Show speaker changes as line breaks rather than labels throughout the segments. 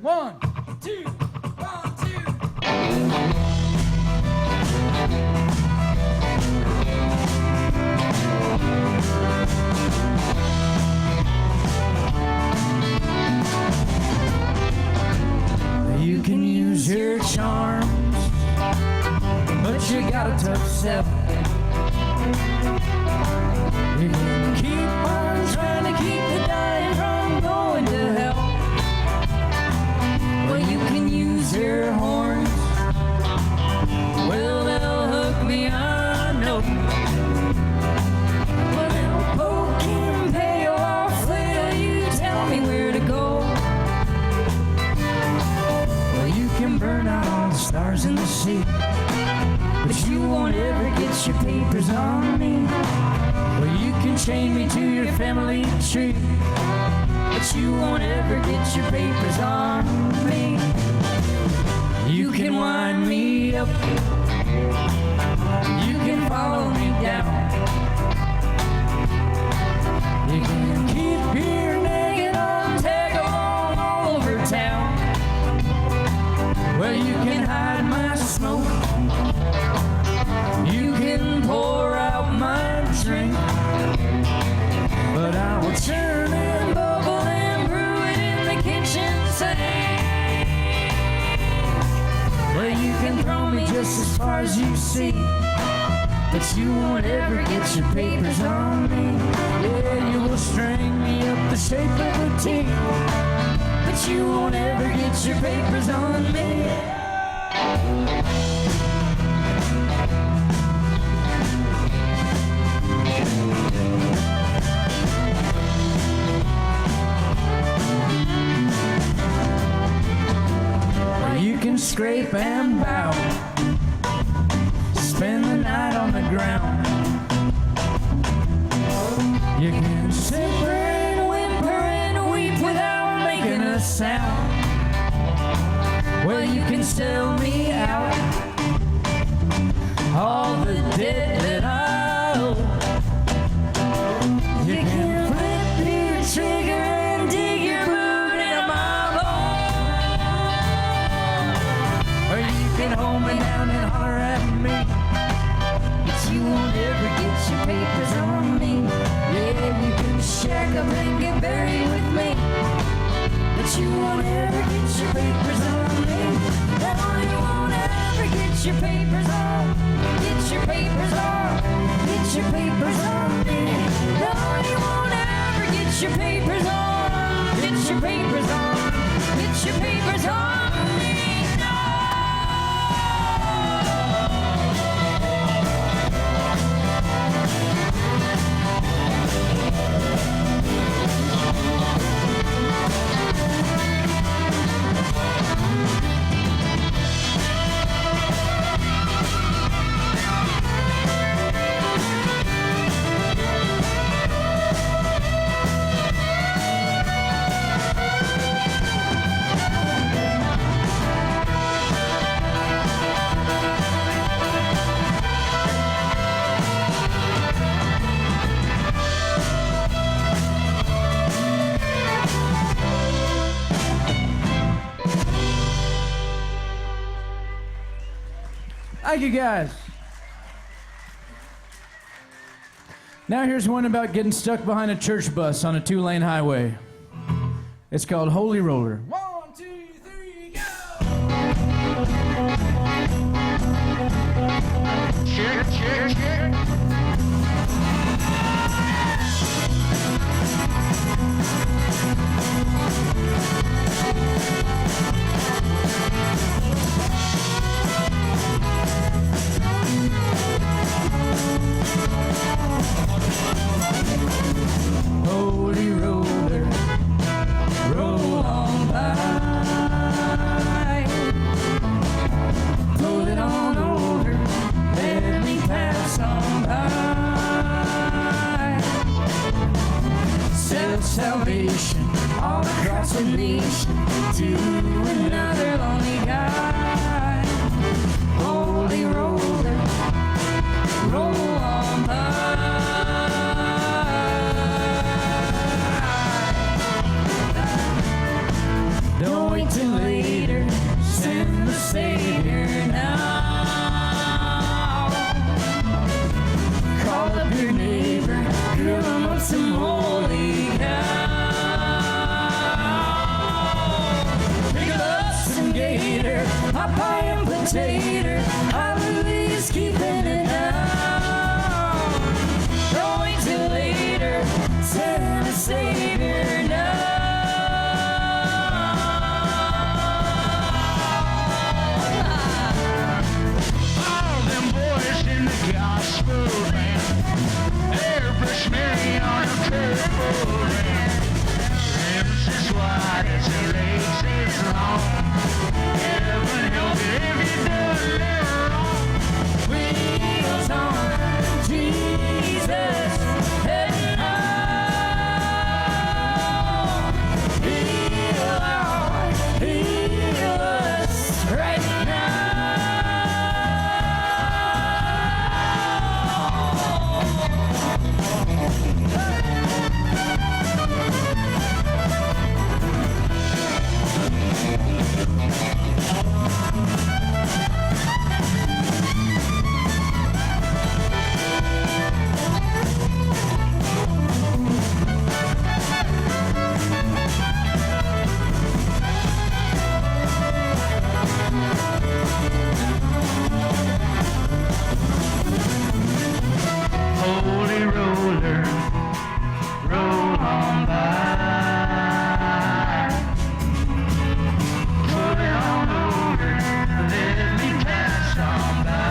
1, 2, 1, 2. You can use your charms, but you got a tough self. You can keep on trying to keep the dying from going to hell. Well, you can use your horns. Well, they'll hook me, I know. Well, they'll poke and pay off. Will you tell me where to go? Well, you can burn out all the stars in the sea, but you won't ever get your papers on me. Well, you can chain me to your family tree, but you won't ever get your papers on me. You can wind me up, you can follow me down, you can keep your naked on tag along all over town. Well, you can hide my smoke, you can pour out my drink, but I will churn and bubble and brew it in the kitchen sink. Well, you can throw me just as far as you see, but you won't ever get your papers on me. Yeah, you will string me up the shape of a T, but you won't ever get your papers on me. You can scrape and bow, spend the night on the ground. You can simper and whimper and weep without making a sound. Well, you can sell me out, all the debt that I owe. You can flip your trigger and dig your boot in my bone, or you can hold me down and holler at me, but you won't ever get your papers on me. Yeah, you can shack up and get buried with me, but you won't ever get your papers on me. No, you won't ever get your papers on. Get your papers on. Get your papers on me. No, you won't ever get your papers on. Get your papers on. Get your papers on me. Thank you, guys. Now here's one about getting stuck behind a church bus on a 2-lane highway. It's called Holy Roller. 1, 2, 3, go! Cheer, cheer, cheer. Holy roller, roll on by. Pull it on over, let me pass on by. Self-salvation all across the nation to another lonely guy. Holy roller, roll on by. Don't wait till some holy cow. Pick up some gator, Popeye and potato, Holly's keeping it down. Going till later, Santa Savior now.
All them boys in the gospel band, they're Bruce Mary on a purple land. Rims as wide as her legs is long. Heaven help you if you done it wrong.
Wheels on, Jesus, heading home. Heal us right now.
Holy roller, roll on by. Put it on over, let me pass on by.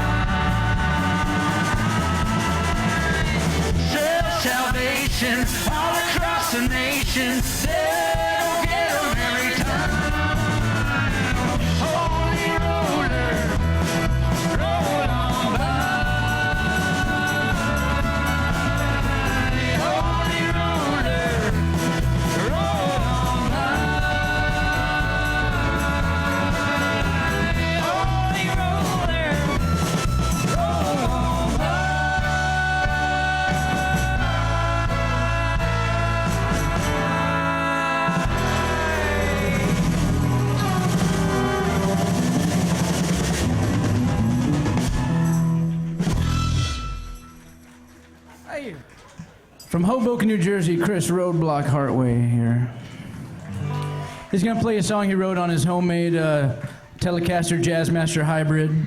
Self-salvation all across the nation, they'll get 'em every time. Holy roller, roll on by. Holy roller, roll on by. Holy roller, roll on by.
Hey. From Hoboken, New Jersey, Chris Roadblock Hartway here. He's going to play a song he wrote on his homemade Telecaster Jazzmaster Hybrid.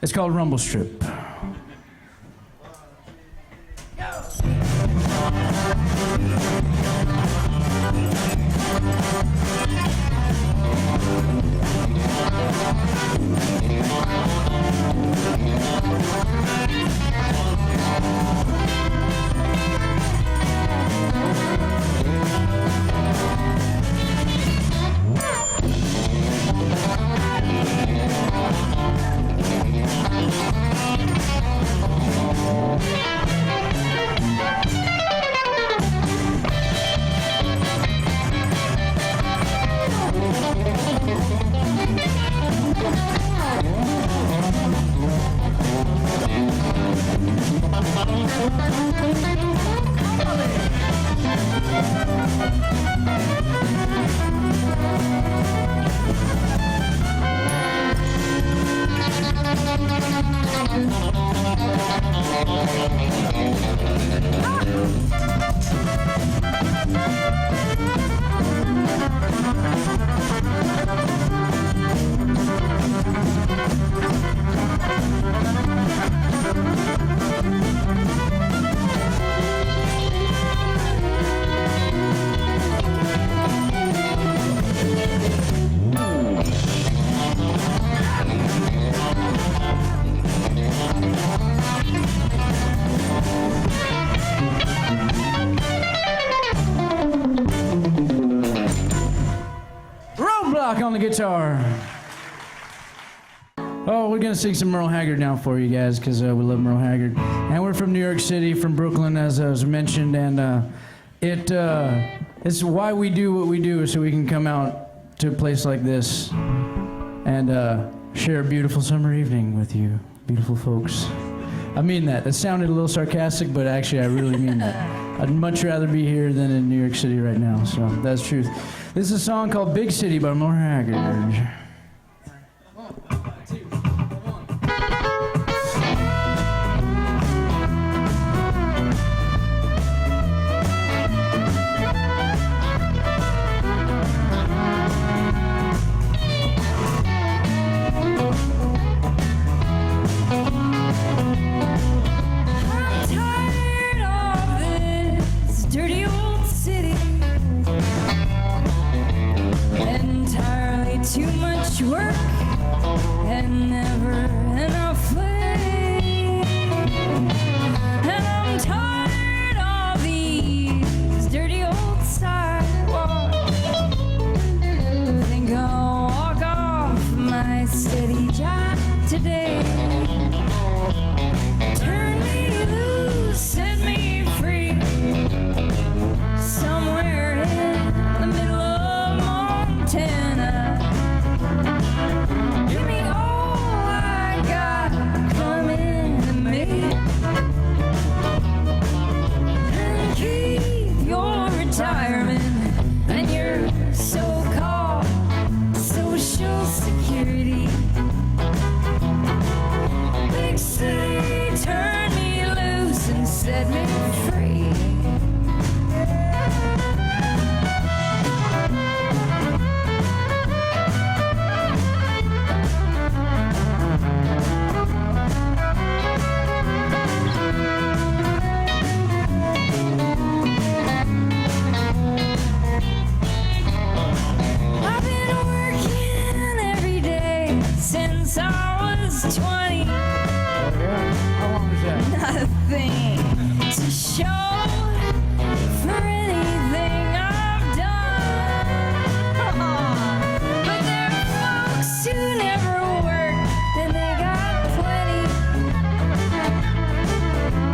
It's called Rumble Strip. On the guitar. Oh, we're gonna sing some Merle Haggard now for you guys because we love Merle Haggard, and we're from New York City, from Brooklyn, as was mentioned, and it's why we do what we do, so we can come out to a place like this and share a beautiful summer evening with you, beautiful folks. I mean that. That sounded a little sarcastic, but actually I really mean that. I'd much rather be here than in New York City right now, so that's truth. This is a song called Big City by Merle Haggard.
too much work and never enough play. And I'm tired of these dirty old sidewalks. Think I'll walk off my steady job today. Turn me loose, set me free. Somewhere in the middle of Montana. Give me all I got coming to me. And keep your retirement and your so-called Social Security. Big city, turn me loose and set me free. I've been working every day since I was 20.
How long is that?
Nothing to show for anything I've done. But there are folks who never work and they got plenty.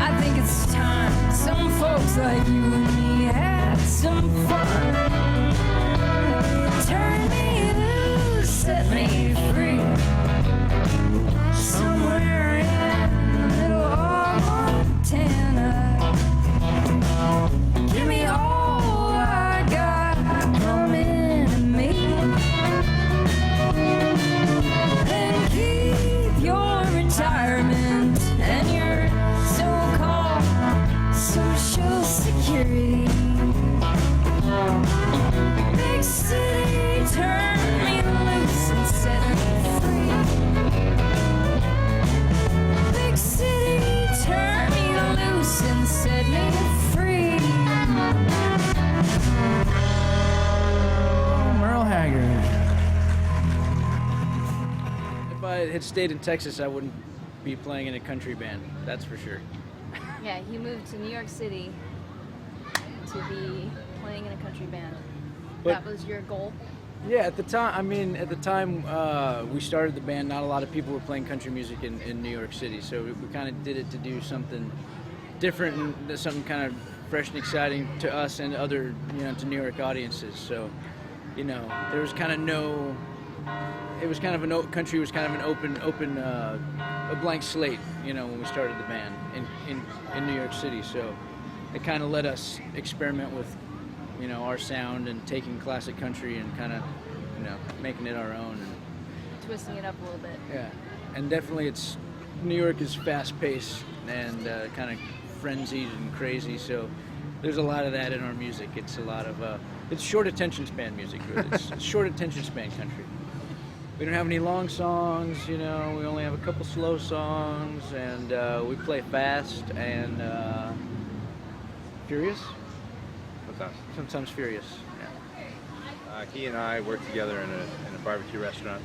I think it's time some folks like you and me had some fun. Turn me loose, set me free. Somewhere in the middle of Montana. Give me all I got coming to me. And keep your retirement and your so-called Social Security. Big city, turn me loose and set me free. Big city, turn me loose and set me free.
Merle Haggard. If I had stayed in Texas, I wouldn't be playing in a country band. That's for sure.
Yeah, he moved to New York City to be playing in a country band.
But-
That was your goal?
Yeah, at the time we started the band, not a lot of people were playing country music in New York City, so we kind of did it to do something different and something kind of fresh and exciting to us and other, to New York audiences. So, there was kind of country was kind of an open, a blank slate, when we started the band in New York City. So it kind of let us experiment with, our sound and taking classic country and kind of, making it our own. And,
Twisting it up a little bit.
yeah, and definitely New York is fast-paced and kind of frenzied and crazy, so there's a lot of that in our music. It's a lot of, it's short attention span music, really. It's short attention span country. We don't have any long songs, we only have a couple slow songs, and we play fast and furious, sometimes furious, yeah.
He and I worked together in a barbecue restaurant.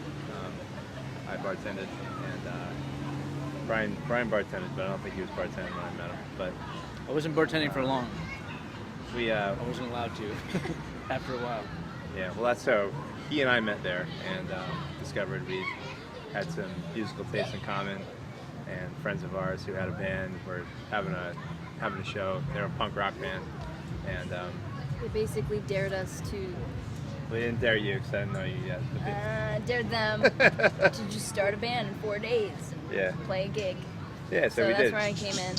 I bartended, and Brian bartended, but I don't think he was bartending when I met him. But
I wasn't bartending for long.
we,
I wasn't allowed to after a while.
yeah, well, that's how he and I met there, and discovered we had some musical tastes in common, and friends of ours who had a band were having a show. They're a punk rock band, and
They basically dared us to,
we didn't dare you because I didn't know you yet.
dared them to just start a band in 4 days and
Yeah.
play a gig.
Yeah, so we
that's
did.
where I came in.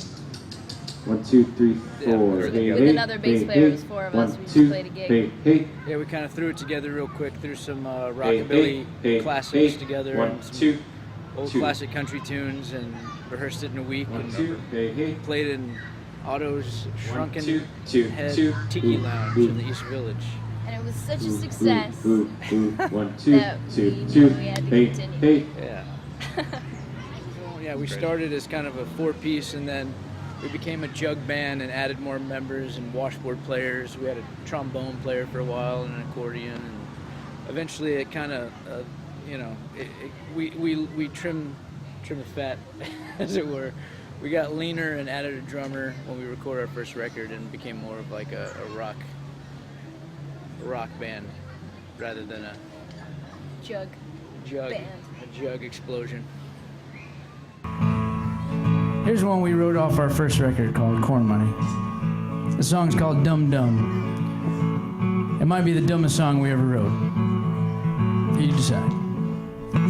1, 2, 3,
Yeah,
4.
with
Hey,
with
hey,
another bass
hey,
player,
hey.
it was 4 of us.
1,
We just
2,
played a gig.
Hey, hey.
Yeah, we kind of threw it together real quick, threw some
Hey,
rockabilly
hey,
classics
hey.
together
1,
and some
2,
old
2.
classic country tunes and rehearsed it in a week
1,
and
2, hey, hey.
played in Otto's Shrunken
1, 2, 2,
Head
2.
Tiki
Ooh,
Lounge
ooh.
in the East Village.
And it was such a
Ooh,
success.
Ooh, ooh, ooh. 1, 2,
That
2,
we
2.
knew we had to
Hey,
continue.
hey.
Yeah. Well, yeah, we started as kind of a 4-piece, and then we became a jug band and added more members and washboard players. We had a trombone player for a while and an accordion, and eventually it kind of, we trim the fat, as it were. We got leaner and added a drummer when we recorded our first record and became more of like a rock band rather than a
Jug.
a jug explosion.
Here's one we wrote off our first record called Corn Money. The song's called Dum Dum. It might be the dumbest song we ever wrote. You decide.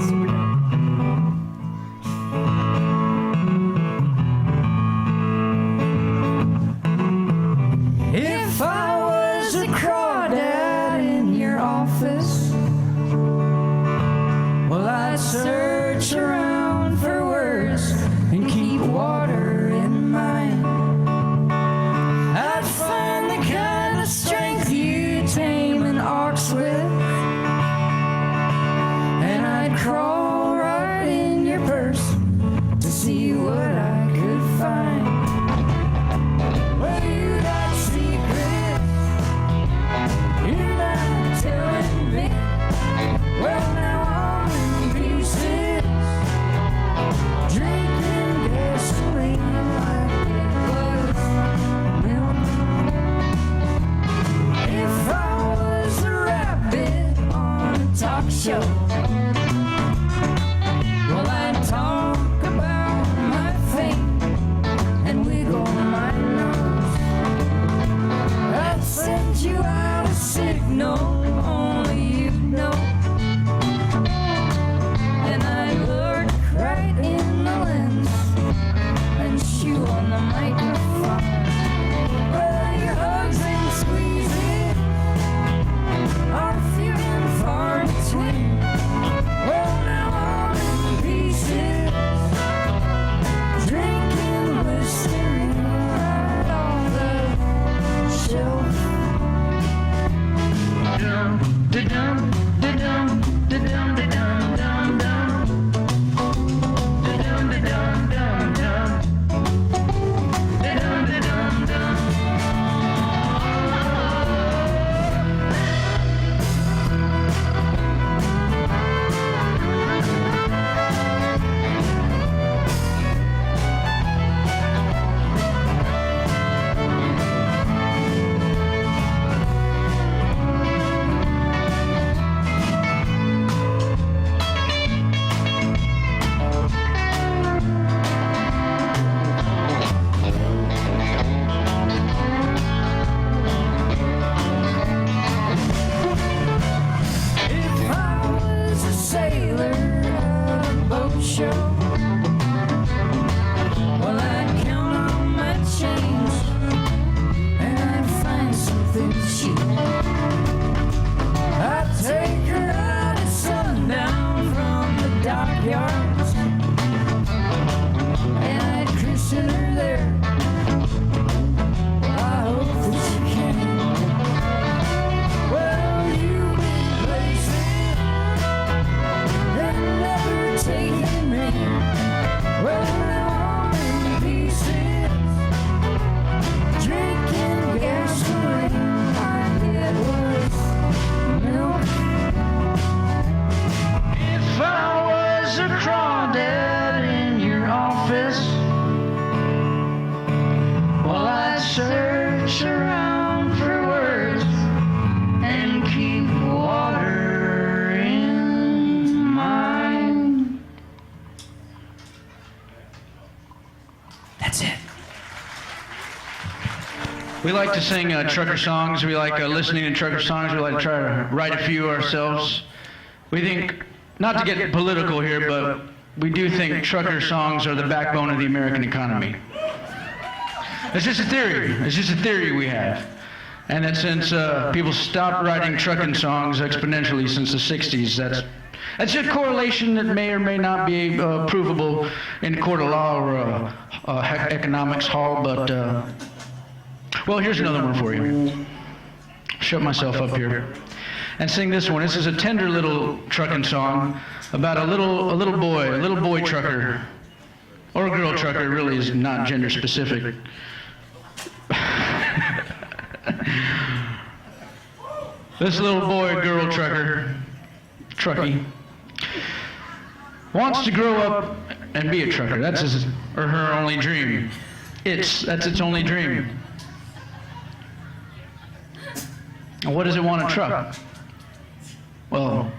Super dope.
If I was a crawdad in your office, well, I'd search around for words and keep water in mine. I'd find the kind of strength you tame an ox with, and I'd crawl right in your purse to see what I could find. Well, you got secrets you're not telling me. Well, now I'm in pieces, drinking gasoline like it was milk. If I was a rabbit on a talk show, well, I'd talk about my fame and wiggle my nose. I'd send you out a signal only you'd know, and I'd look right in the lens and chew on the microphone. Well, your hugs and squeezes are few and far between. Well, now I'm in pieces, drinking Listerine right off the shelf. Dum da dum da dum da dum da dum dum dum. Da dum da dum dum dum. Da dum da dum dum. If I was a sailor at a boat show, well, I'd count on my change and I'd find something cheap. I'd take her out at sundown from the dockyards, and I'd christen her there. Well, I hope that you can. Well, you've been places and never taken me. Well, now I'm in pieces, drinking gasoline like it was milk. If I was a crawdad in your office, well, I'd search around for words and keep water in mine. That's it.
We like to sing trucker songs. We like listening to trucker songs. We like to try to write a few ourselves. We think, not to get political here, but we do think trucker songs are the backbone of the American economy. It's just a theory. It's just a theory we have. And that since people stopped writing trucking songs exponentially since the 60s, that's a correlation that may or may not be provable in a court of law or economics hall, but well, here's another one for you. Shut myself up here and sing this one. This is a tender little trucking song about a little boy trucker, or a girl trucker. It really is not gender specific. This little boy, girl trucker, truckie, wants to grow up and be a trucker. That's his or her only dream. That's its only dream. And what does it want to truck? Well,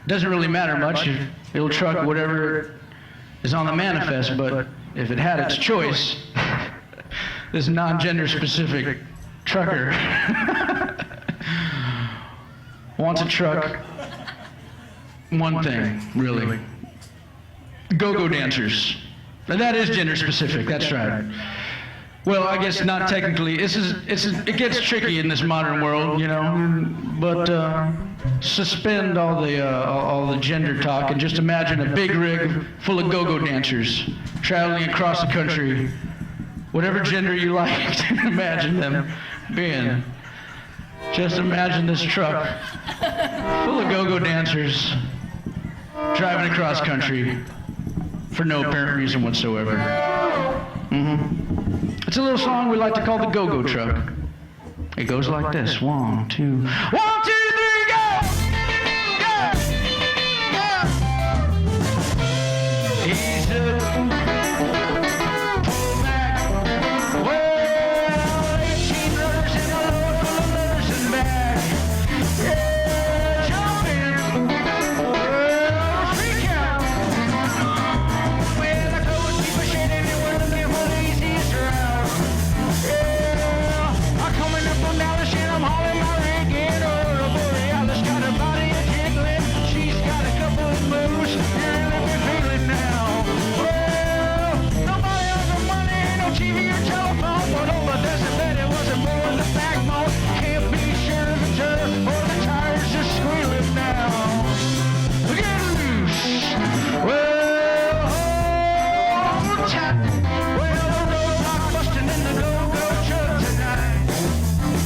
it doesn't really matter much. It'll truck whatever is on the manifest, but if it had its choice, this non-gender specific trucker wants to truck one thing, really. Go-go dancers. And that is gender specific, that's right. Well, I guess not technically. It gets tricky in this modern world, you know. But suspend all the gender talk and just imagine a big rig full of go-go dancers traveling across the country, whatever gender you like to imagine them being. Just imagine this truck full of go-go dancers driving across country for no apparent reason whatsoever. It's a little song we like to call the Go-Go Truck. It goes like this. 1, 2, 1, 2, 3, go! Go! Go! He's a pull back. Well, 18 runners in a load full of letters and bag. Yeah, jump in. Well, freak out. Well, I told people shit and we're looking for the easiest route. Yeah, I'm coming up on Dallas and I'm hauling my rig in Aurora Borealis. Got her body a jiggling. She's got a couple of moves. Yeah, let me feel it now. Well, nobody owns the money, ain't no TV or telephone. But all I does is bet it wasn't more than the backbone. Can't be sure of the turf or the tires are squealing now. Get loose. Well, hold tight. Well, the roadblock busting in the go-go truck tonight.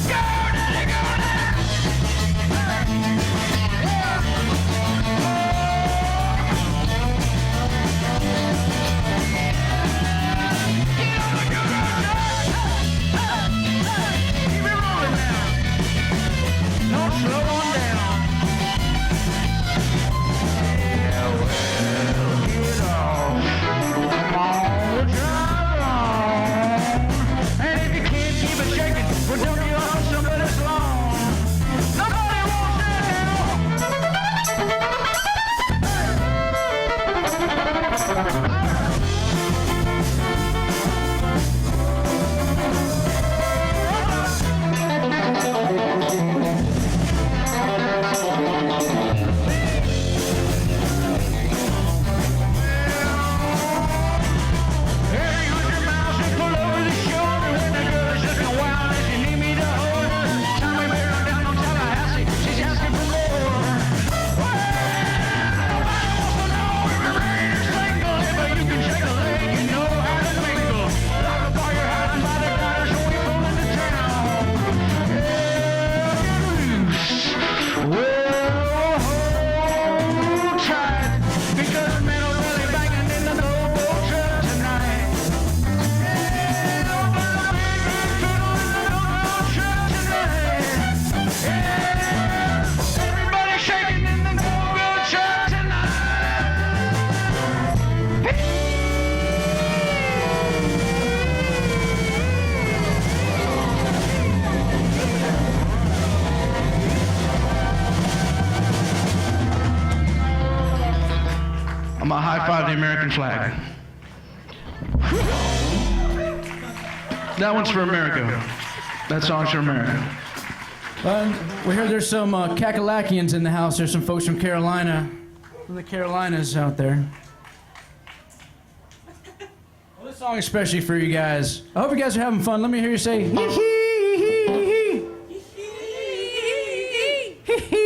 Go, daddy, go now. Get on the go-go truck. Keep it rolling now. Don't slow on down. Yeah, well, get off. Come on, drive on. And if you can't keep it shaking, well, don't you own somebody's lawn? Nobody wants that Every 100 miles we pull over the shoulder when the girl is looking wild as you need me to hold her. Tommy Bear on down on Tallahassee, she's asking for more. Well, nobody wants to know if you're married or single. If you can shake a leg, you know how to mingle. Like a fire hiding by the gutters when we pull into town. Yeah, get loose. Well, hold tight, because men are really banging in the go-go truck tonight. Yeah, nobody big fiddle in the go-go truck tonight. Yeah, everybody shaking in the go-go truck tonight. I'm gonna high-five the American flag. That one's for America. That song's for America.
We heard there's some Kakalakians in the house. There's some folks from Carolina, from the Carolinas out there. Well, this song is especially for you guys. I hope you guys are having fun. Let me hear you say, hee hee hee hee hee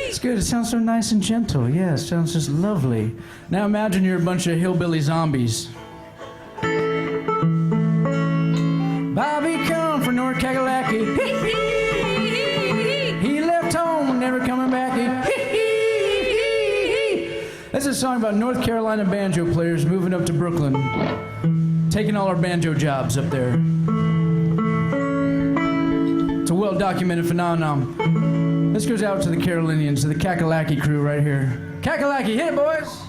It's good. It sounds so nice and gentle. Yeah, it sounds just lovely. Now imagine you're a bunch of hillbilly zombies. Bobby come from North Kakalaki. He left home, never coming back. That's a song about North Carolina banjo players moving up to Brooklyn, taking all our banjo jobs up there. It's a well-documented phenomenon. This goes out to the Carolinians, to the Kakalaki crew right here. Kakalaki, hit it, boys!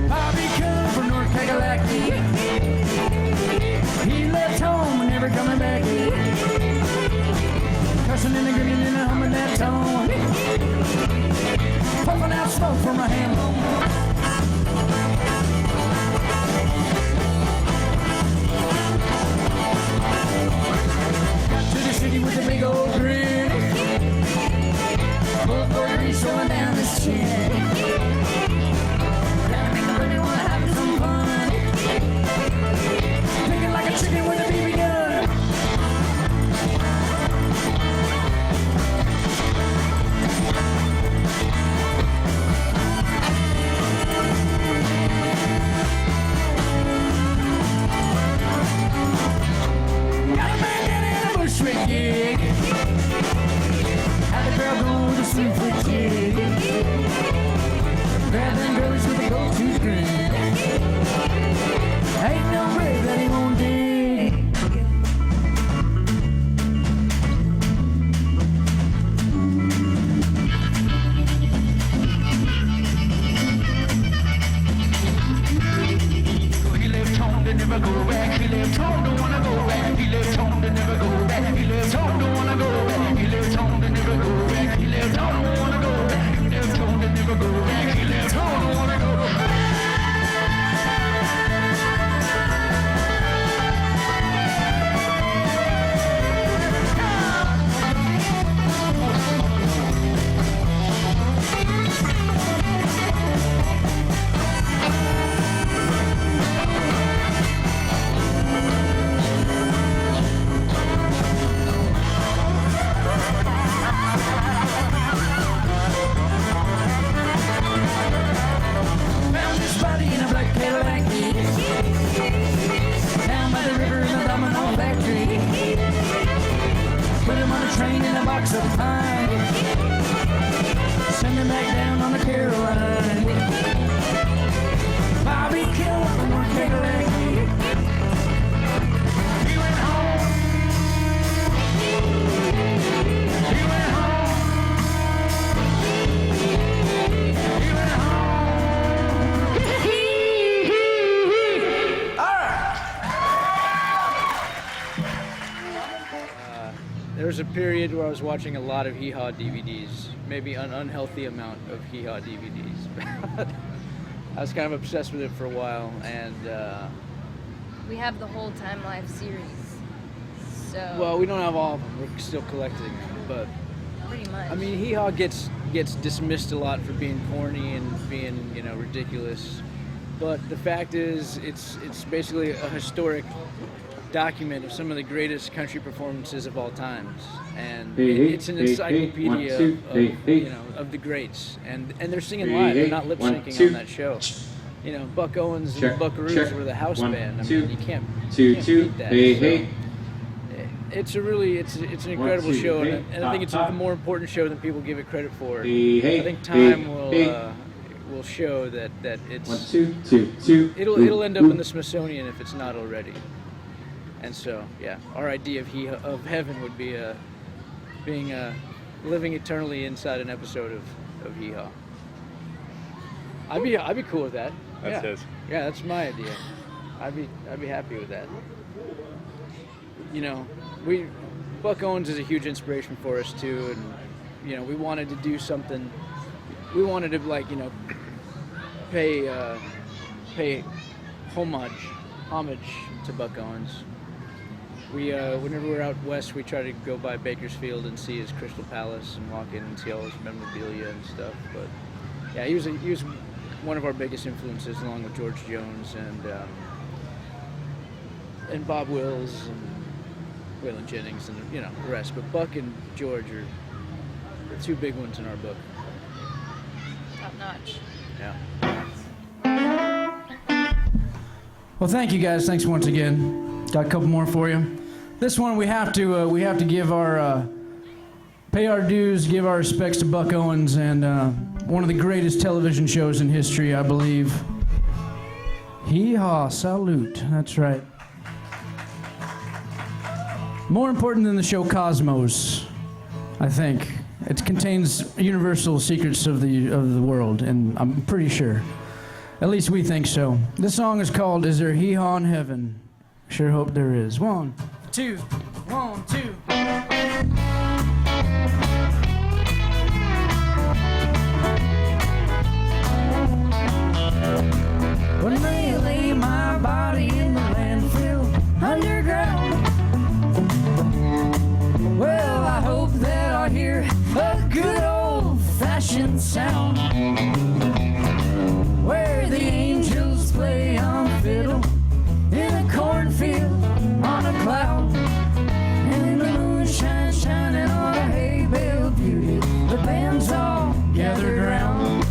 Bobby come from North Kakalaki. He left home and never coming back. Cussing and grinning and humming that tone. Puffing out smoke from a ham bone. To the city with a big old grin. Full of grease rolling down his chin. Really wanna have some fun. Thinking like a chicken with a BB gun. Got a man down in a Bushwick gig. Had the girl go to sleep for a jig. Grab them girls with a go-to grin. Ain't no grave that he won't dig.
He left home to never go back. He left home, don't wanna go back. He left home to never go back. He left home, don't wanna go back. He left home to never go back. He left home, don't wanna go back. He left home to never go back. He left home, don't wanna go back.
Found this body in a black Cadillac. Down by the river in a domino factory. Put him on a train in a box of pine. Send him back down on the Caroline. Bobby killed from North Cadillac.
He went home. He went home. He went home.
There was a period where I was watching a lot of Hee Haw DVDs, maybe an unhealthy amount of Hee Haw DVDs. I was kind of obsessed with it for a while, and
We have the whole Time Life series. So
well, we don't have all of them. We're still collecting them, but
pretty much.
I mean, Hee Haw gets dismissed a lot for being corny and being, you know, ridiculous. But the fact is, it's basically a historic document of some of the greatest country performances of all times, and it's an encyclopedia of the greats. And they're singing live; they're not lip syncing on that show. You know, Buck Owens and the Buckaroos were the house band. I mean, you can't beat that. It's an incredible show, and I think it's a more important show than people give it credit for. I think time will show that it's it'll end up in the Smithsonian if it's not already. And so, yeah, our idea of heaven would be living eternally inside an episode of Hee Haw. I'd be cool with that.
That's his.
Yeah, that's my idea. I'd be happy with that. You know, Buck Owens is a huge inspiration for us too, and you know, we wanted to do something. We wanted to pay homage to Buck Owens. We whenever we're out west, we try to go by Bakersfield and see his Crystal Palace and walk in and see all his memorabilia and stuff. But yeah, he was one of our biggest influences, along with George Jones and Bob Wills Waylon Jennings and the rest. But Buck and George are the two big ones in our book.
Top notch.
Yeah.
Well, thank you guys. Thanks once again. Got a couple more for you. This one we have to give our pay our dues, give our respects to Buck Owens and one of the greatest television shows in history, I believe. Hee-haw, salute. That's right. More important than the show Cosmos, I think. It contains universal secrets of the world, and I'm pretty sure. At least we think so. This song is called "Is There Hee-Haw in Heaven?" Sure hope there is. 1, 2, 1, 2. When they lay my body in the landfill underground, well, I hope that I'll hear a good old-fashioned sound where the angels play on fiddle in a cornfield on a cloud, and the moon shines shining on a hay bale beauty. The band's all gathered round.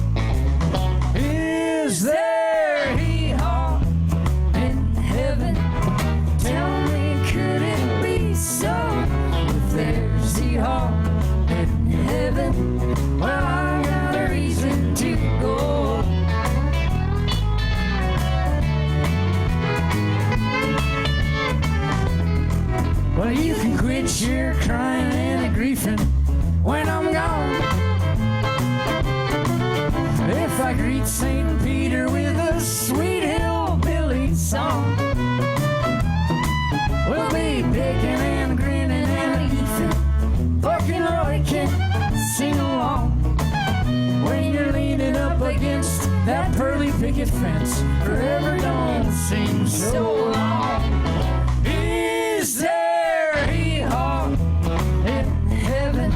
Is there hee-haw in heaven? Tell me, could it be so? If there's hee-haw in heaven, well, I got a reason to go. Well, you can quit your crying and griefing when I'm gone. If I greet St. Peter with a sweet hillbilly song, we'll be picking and grinning and eating. Buck and Roy can sing along when you're leaning up against that pearly picket fence. Forever don't seem so long. Is there hee-haw in heaven?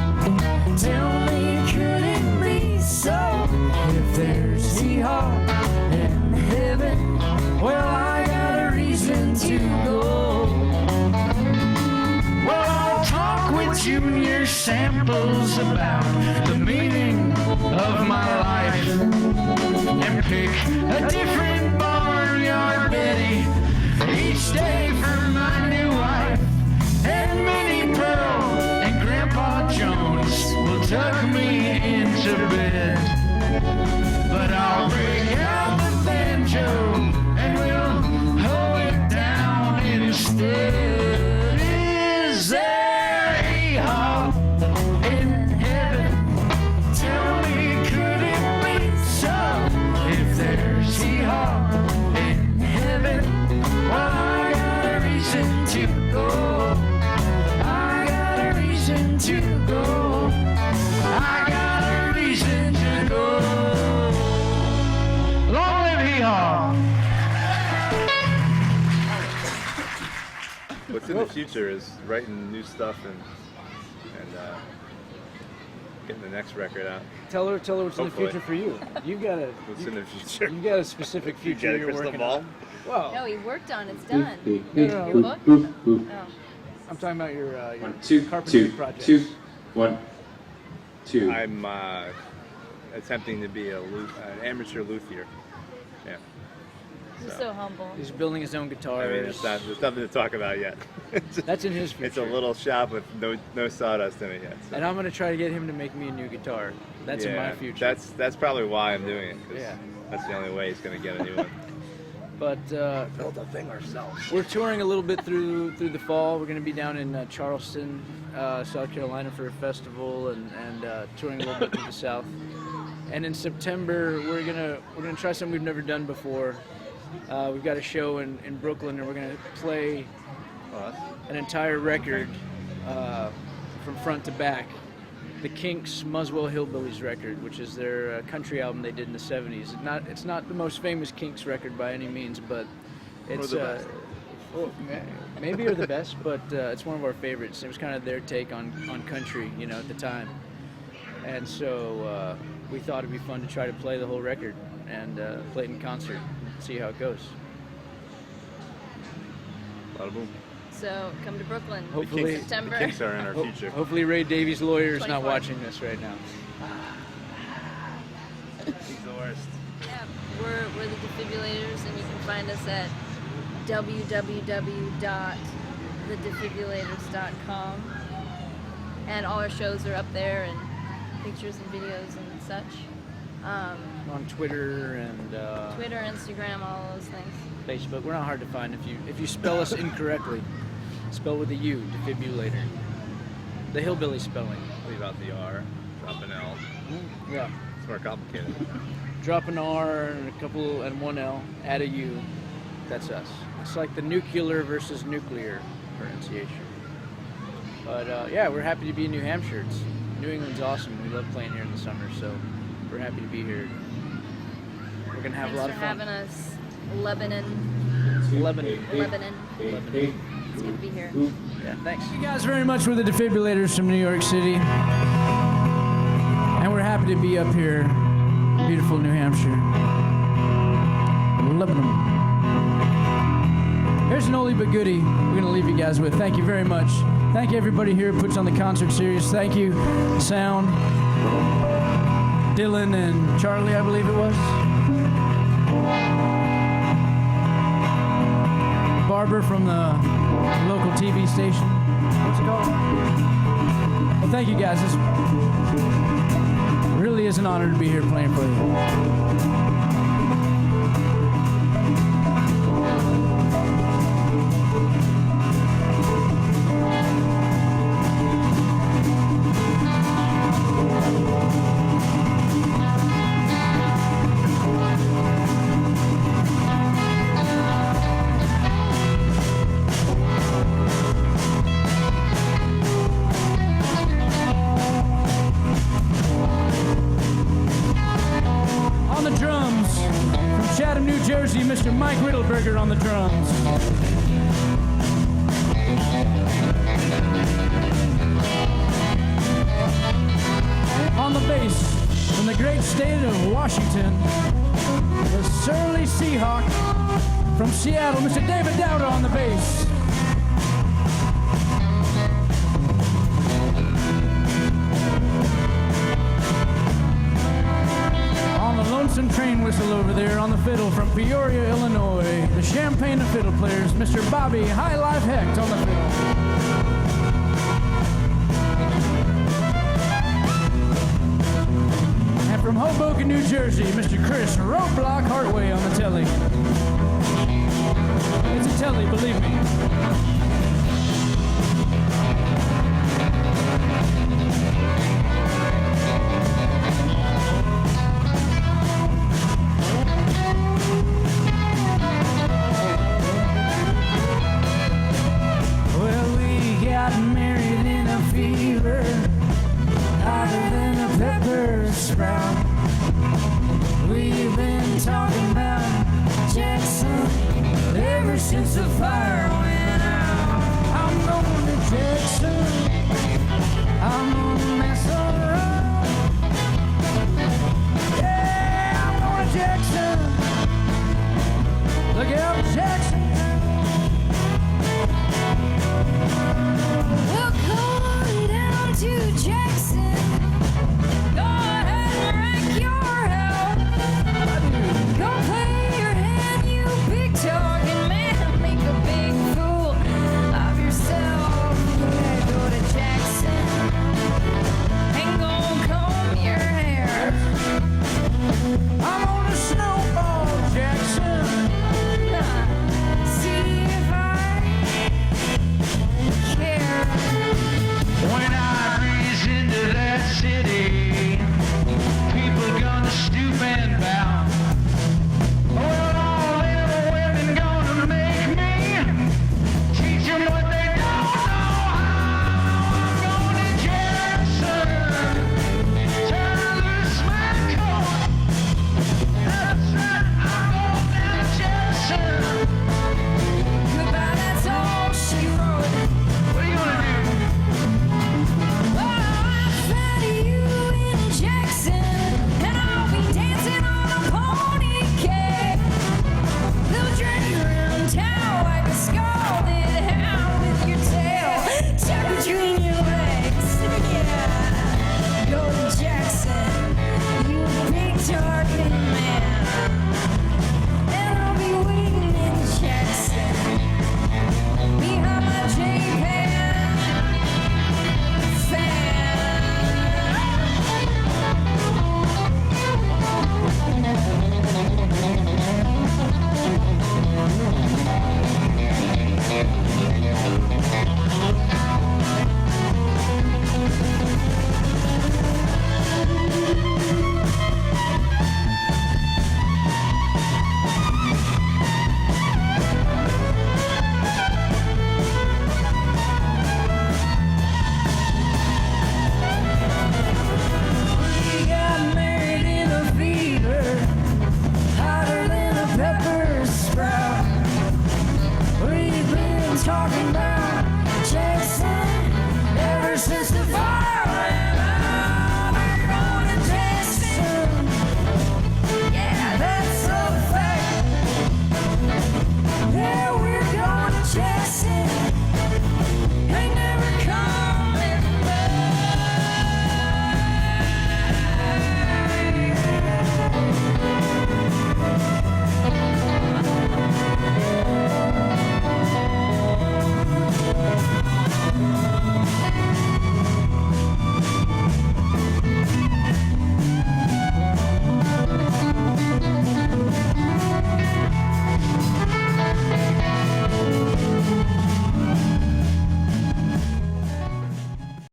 Tell me, could it be so? If there's hee-haw in heaven, well, I got a reason to go. Well, I'll talk with Junior Samples about the meaning of my life and pick a different barnyard Betty each day for my new wife. And Minnie Pearl and Grandpa Jones will tuck me into bed. But I'll bring out the banjo and we'll hold it down instead. Is there hee-haw in heaven? Tell me, could it be so? If there's hee-haw in heaven, well, I got a reason to go. I got a reason to go. I got a reason to go. Long live hee-haw!
What's in the future is writing new stuff and getting the next record out.
Tell her what's
Hopefully.
in the future for you. You got a
What's in the future?
you got a specific
You
future
got a
you're
crystal
working
ball?
on. Well,
No, he worked on it's done.
No.
Your book?
Boop, boop.
Oh.
I'm talking about your
1, 2,
carpentry
2,
project.
2, 1, 2.
I'm attempting to be an amateur luthier. Yeah.
He's so humble.
He's building his own
I
guitars.
mean, there's nothing to talk about yet.
That's in his future.
It's a little shop with no sawdust in it yet. So.
And I'm gonna try to get him to make me a new guitar. That's in my future.
That's probably why I'm doing it. 'Cause
Yeah.
That's the only way he's gonna get a new one.
But
Build the thing ourselves.
we're touring a little bit through the fall. We're gonna be down in Charleston, South Carolina for a festival, and touring a little bit through the South. And in September, we're gonna try something we've never done before. We've got a show in Brooklyn, and we're gonna play an entire record from front to back. The Kinks' Muswell Hillbillies record, which is their country album they did in the 70s. It's not the most famous Kinks record by any means, but it's
the best.
well, maybe or the best, but it's one of our favorites. It was kind of their take on country, at the time. And so we thought it'd be fun to try to play the whole record and play it in concert, see how it goes.
Bada boom.
So come to Brooklyn.
Hopefully-
The
September.
Kinks are in our future.
Hopefully Ray Davies' lawyer is not
24th.
watching this right now.
He's the worst.
Yeah, we're the Defibulators, and you can find us at www.thedefibulators.com. And all our shows are up there, and pictures and videos and such.
On Twitter and
Twitter, Instagram, all those things.
Facebook. We're not hard to find if you spell us incorrectly. Spell with a U, Defibulator. The hillbilly spelling.
Leave out the R, drop an L.
Yeah.
It's more complicated.
Drop an R and one L, add a U. That's us. It's like the nuclear versus nuclear pronunciation. But yeah, we're happy to be in New Hampshire. New England's awesome. We love playing here in the summer, so we're happy to be here. We're gonna have
Thanks
a lot
for
of fun.
having us, Lebanon.
Lebanon.
It's good to be here.
Yeah, thanks.
Thank you guys very much. We're the Defibullators from New York City. And we're happy to be up here in beautiful New Hampshire. Lebanon. Here's an oldie but goodie we're going to leave you guys with. Thank you very much. Thank you everybody here who puts on the concert series. Thank you, Sound, Dylan, and Charlie, I believe it was. Barber from the local TV station. What's it called? Well, thank you guys. This really is an honor to be here playing for you. On the drums, from Chatham, New Jersey, Mr. Mike Riddleberger on the drums. On the bass, from the great state of Washington, the surly Seahawk from Seattle, Mr. David Dowda on the bass. On the lonesome train whistle over there on the fiddle from Peoria, Illinois, the Champagne of fiddle players, Mr. Bobby High Life Hecht on the fiddle. And from Hoboken, New Jersey, Mr. Chris Roadblock Hartway on the telly. It's a telly, believe me. Well, we got married in a fever, hotter than a pepper sprout. We've been talking about Jackson ever since the fire went out. I'm going to Jackson.